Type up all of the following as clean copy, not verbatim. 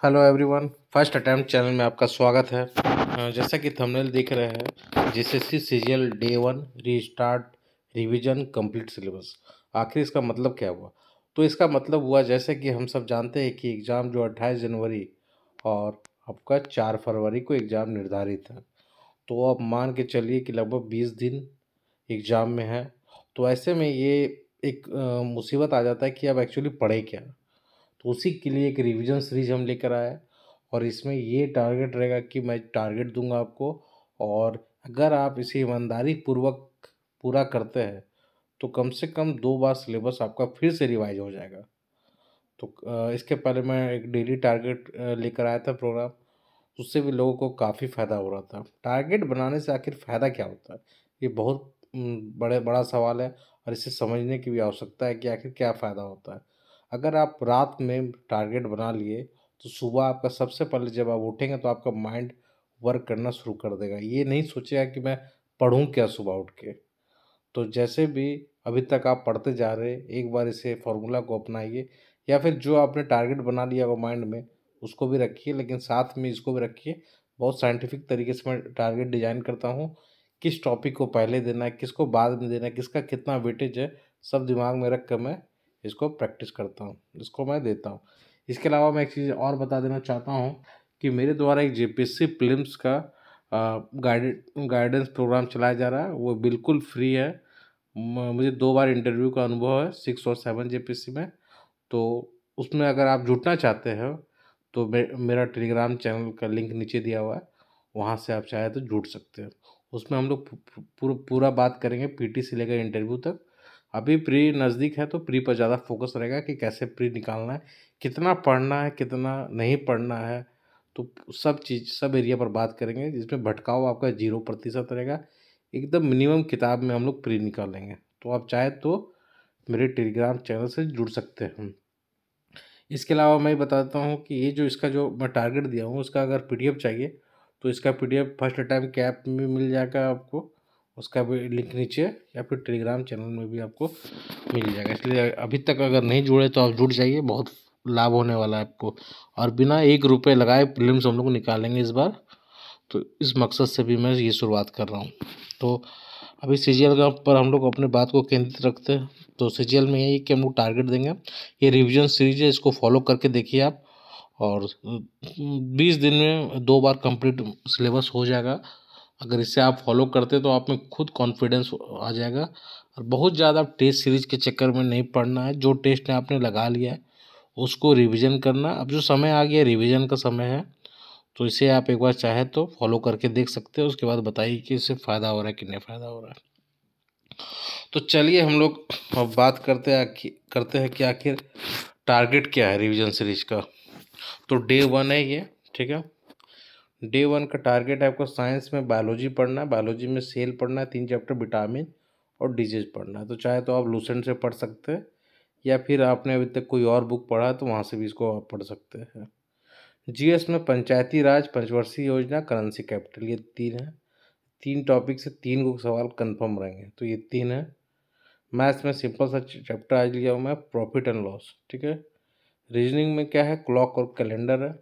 Hello everyone, first attempt channel में आपका स्वागत है। जैसा कि थंबनेल दिख रहे हैं, GCC CGL day 1 restart revision complete syllabus. आखिर इसका मतलब क्या हुआ? तो इसका मतलब हुआ, जैसे कि हम सब जानते हैं कि एग्ज़ाम जो 28 जनवरी और आपका 4 फरवरी को एग्ज़ाम निर्धारित है। तो अब मान के चलिए कि लगभग 20 दिन एग्ज़ाम में है। तो ऐसे में ये एक मुसीबत आ जाता है कि अब एक्चुअली पढ़े क्या। तो उसी के लिए एक रिवीजन सीरीज हम लेकर आए हैं और इसमें ये टारगेट रहेगा कि मैं टारगेट दूंगा आपको, और अगर आप इसे ईमानदारी पूर्वक पूरा करते हैं तो कम से कम 2 बार सिलेबस आपका फिर से रिवाइज हो जाएगा। तो इसके पहले मैं एक डेली टारगेट लेकर आया था प्रोग्राम, उससे भी लोगों को काफ़ी फ़ायदा हो रहा था। टारगेट बनाने से आखिर फ़ायदा क्या होता है, ये बहुत बड़ा सवाल है, और इसे समझने की भी आवश्यकता है कि आखिर क्या फ़ायदा होता है। अगर आप रात में टारगेट बना लिए तो सुबह आपका सबसे पहले जब आप उठेंगे तो आपका माइंड वर्क करना शुरू कर देगा। ये नहीं सोचेगा कि मैं पढ़ूँ क्या सुबह उठ के। तो जैसे भी अभी तक आप पढ़ते जा रहे हैं, एक बार इसे फॉर्मूला को अपनाइए, या फिर जो आपने टारगेट बना लिया हो माइंड में उसको भी रखिए, लेकिन साथ में इसको भी रखिए। बहुत साइंटिफिक तरीके से मैं टारगेट डिजाइन करता हूँ, किस टॉपिक को पहले देना है, किसको बाद में देना है, किसका कितना वेटेज है, सब दिमाग में रख कर मैं इसको प्रैक्टिस करता हूँ, इसको मैं देता हूँ। इसके अलावा मैं एक चीज़ और बता देना चाहता हूँ कि मेरे द्वारा एक जेपीएससी प्रीलिम्स का गाइडेंस प्रोग्राम चलाया जा रहा है, वो बिल्कुल फ्री है। मुझे 2 बार इंटरव्यू का अनुभव है 6 और 7 जेपीएससी में। तो उसमें अगर आप जुड़ना चाहते हो तो मेरा टेलीग्राम चैनल का लिंक नीचे दिया हुआ है, वहाँ से आप चाहे तो जुड़ सकते हो। उसमें हम लोग पूरा बात करेंगे पीटी से लेकर इंटरव्यू तक। अभी प्री नज़दीक है तो प्री पर ज़्यादा फोकस रहेगा कि कैसे प्री निकालना है, कितना पढ़ना है, कितना नहीं पढ़ना है। तो सब एरिया पर बात करेंगे, जिसमें भटकाव आपका 0% रहेगा। एकदम मिनिमम किताब में हम लोग प्री निकालेंगे। तो आप चाहे तो मेरे टेलीग्राम चैनल से जुड़ सकते हैं। इसके अलावा मैं बताता हूँ कि ये जो इसका जो मैं टारगेट दिया हूँ उसका अगर पीडीएफ चाहिए तो इसका पीडीएफ फर्स्ट टाइम के ऐप में मिल जाएगा आपको, उसका भी लिंक नीचे, या फिर टेलीग्राम चैनल में भी आपको मिल जाएगा। इसलिए अभी तक अगर नहीं जुड़े तो आप जुड़ जाइए, बहुत लाभ होने वाला है आपको। और बिना 1 रुपये लगाए प्रीलिम्स हम लोग निकालेंगे इस बार, तो इस मकसद से भी मैं ये शुरुआत कर रहा हूँ। तो अभी सीजीएल का पर हम लोग अपने बात को केंद्रित रखते हैं। तो सीजीएल में यही कि हम लोग टारगेट देंगे, ये रिवीजन सीरीज है, इसको फॉलो करके देखिए आप, और 20 दिन में 2 बार कंप्लीट सिलेबस हो जाएगा। अगर इसे आप फॉलो करते तो आप में खुद कॉन्फिडेंस आ जाएगा। और बहुत ज़्यादा टेस्ट सीरीज के चक्कर में नहीं पढ़ना है, जो टेस्ट आपने लगा लिया है उसको रिवीजन करना। अब जो समय आ गया रिवीजन का समय है, तो इसे आप एक बार चाहे तो फॉलो करके देख सकते हो। उसके बाद बताइए कि इससे फ़ायदा हो रहा है कि नहीं फ़ायदा हो रहा है। तो चलिए हम लोग अब बात करते हैं कि आखिर टारगेट क्या है रिवीजन सीरीज का। तो डे 1 है ये, ठीक है। डे 1 का टारगेट है आपको साइंस में बायोलॉजी पढ़ना है, बायोलॉजी में सेल पढ़ना है, 3 चैप्टर विटामिन और डिजीज पढ़ना है। तो चाहे तो आप लूसेंट से पढ़ सकते हैं, या फिर आपने अभी तक कोई और बुक पढ़ा है तो वहाँ से भी इसको आप पढ़ सकते हैं। जीएस में पंचायती राज, पंचवर्षीय योजना, करेंसी कैपिटल, ये 3 है। 3 टॉपिक से 3 को सवाल कंफर्म रहेंगे, तो ये 3 है। मैथ्स में सिंपल सा चैप्टर आज लिया हूँ मैं, प्रॉफिट एंड लॉस, ठीक है। रीजनिंग में क्या है, क्लॉक और कैलेंडर है।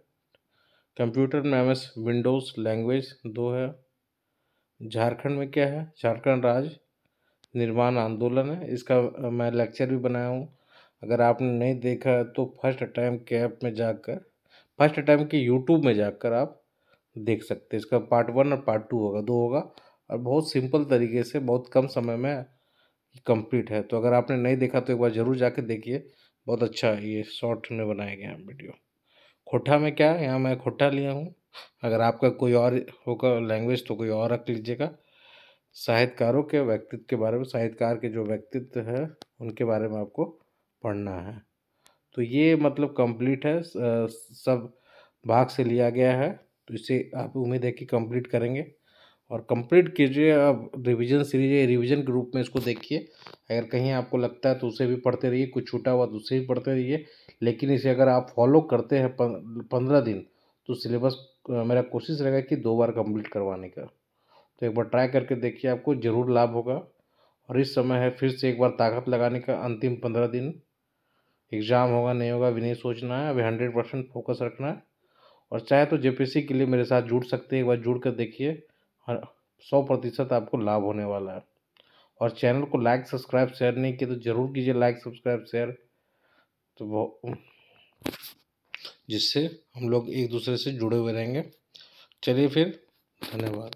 कंप्यूटर में एमएस विंडोज लैंग्वेज 2 है। झारखंड में क्या है, झारखंड राज्य निर्माण आंदोलन है, इसका मैं लेक्चर भी बनाया हूँ। अगर आपने नहीं देखा तो फर्स्ट टाइम के ऐप में जाकर, फर्स्ट टाइम के यूट्यूब में जाकर आप देख सकते हैं। इसका पार्ट 1 और पार्ट 2 होगा, 2 होगा, और बहुत सिंपल तरीके से बहुत कम समय में कंप्लीट है। तो अगर आपने नहीं देखा तो एक बार ज़रूर जाके देखिए, बहुत अच्छा है, ये शॉर्ट में बनाया गया है वीडियो। खोटा में क्या है, यहाँ मैं खोटा लिया हूँ। अगर आपका कोई और होगा लैंग्वेज तो कोई और रख लीजिएगा। साहित्यकारों के व्यक्तित्व के बारे में, साहित्यकार के जो व्यक्तित्व है उनके बारे में आपको पढ़ना है। तो ये मतलब कंप्लीट है, सब भाग से लिया गया है। तो इसे आप उम्मीद है कि कंप्लीट करेंगे, और कंप्लीट कीजिए। अब रिवीजन सीरीज है, रिवीजन के रूप में इसको देखिए। अगर कहीं आपको लगता है तो उसे भी पढ़ते रहिए, कुछ छूटा हुआ तो उसे भी पढ़ते रहिए। लेकिन इसे अगर आप फॉलो करते हैं 15 दिन, तो सिलेबस मेरा कोशिश रहेगा कि 2 बार कंप्लीट करवाने का। तो एक बार ट्राई करके देखिए, आपको ज़रूर लाभ होगा। और इस समय है फिर से एक बार ताकत लगाने का, अंतिम 15 दिन। एग्ज़ाम होगा नहीं होगा अभी नहीं सोचना है, अभी 100% फोकस रखना है। और चाहे तो जेपीएससी के लिए मेरे साथ जुड़ सकते हैं, एक बार जुड़ कर देखिए, हर 100% आपको लाभ होने वाला है। और चैनल को लाइक सब्सक्राइब शेयर नहीं किया तो ज़रूर कीजिए लाइक सब्सक्राइब शेयर, तो वो जिससे हम लोग एक दूसरे से जुड़े हुए रहेंगे। चलिए फिर, धन्यवाद।